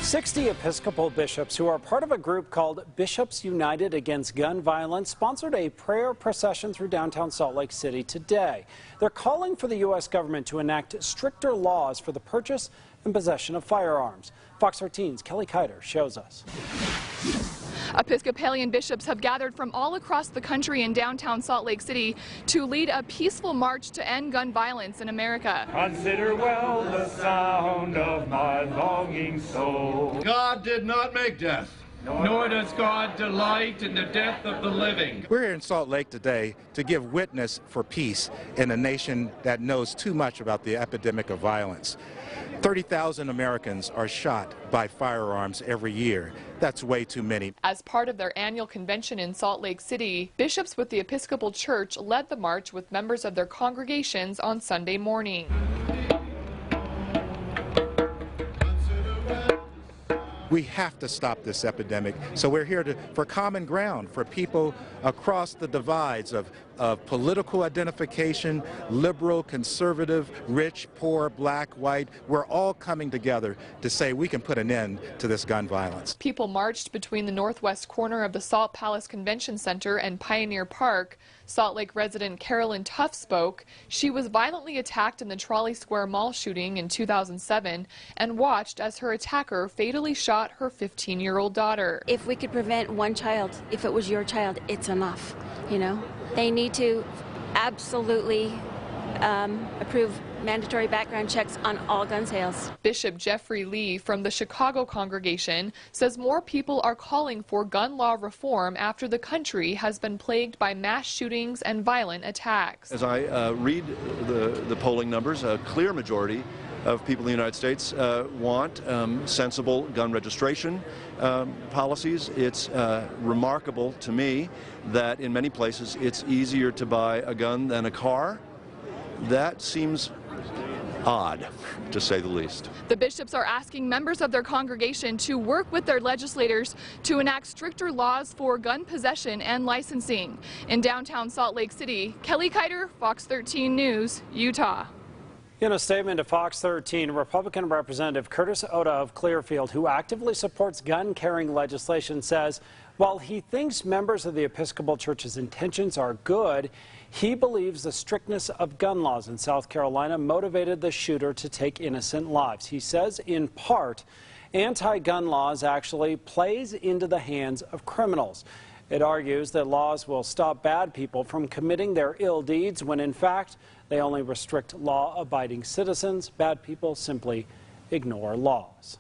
60 Episcopal bishops who are part of a group called Bishops United Against Gun Violence sponsored a prayer procession through downtown Salt Lake City today. They're calling for the U.S. government to enact stricter laws for the purchase and possession of firearms. Fox 13's Kelly Kiter shows us. Episcopalian bishops have gathered from all across the country in downtown Salt Lake City to lead a peaceful march to end gun violence in America. Consider well the sound of my longing soul. God did not make death. Nor does God delight in the death of the living. We're here in Salt Lake today to give witness for peace in a nation that knows too much about the epidemic of violence. 30,000 Americans are shot by firearms every year. That's way too many. As part of their annual convention in Salt Lake City, bishops with the Episcopal Church led the march with members of their congregations on Sunday morning. We have to stop this epidemic, so we're here for common ground, for people across the divides of political identification, liberal, conservative, rich, poor, black, white. We're all coming together to say we can put an end to this gun violence. People marched between the northwest corner of the Salt Palace Convention Center and Pioneer Park. Salt Lake resident Carolyn Tuft spoke. She was violently attacked in the Trolley Square Mall shooting in 2007 and watched as her attacker fatally shot her 15-year-old daughter. If we could prevent one child, if it was your child, it's enough, you know? They need to absolutely approve mandatory background checks on all gun sales. Bishop Jeffrey Lee from the Chicago congregation says more people are calling for gun law reform after the country has been plagued by mass shootings and violent attacks. As I read the polling numbers, a clear majority of people in the United States want sensible gun registration policies. It's remarkable to me that in many places it's easier to buy a gun than a car. That seems odd, to say the least. The bishops are asking members of their congregation to work with their legislators to enact stricter laws for gun possession and licensing. In downtown Salt Lake City, Kelly Kiter, Fox 13 News, Utah. In a statement to Fox 13, Republican Representative Curtis Oda of Clearfield, who actively supports gun-carrying legislation, says while he thinks members of the Episcopal Church's intentions are good, he believes the strictness of gun laws in South Carolina motivated the shooter to take innocent lives. He says, in part, anti-gun laws actually plays into the hands of criminals. It argues that laws will stop bad people from committing their ill deeds when, in fact, they only restrict law-abiding citizens. Bad people simply ignore laws.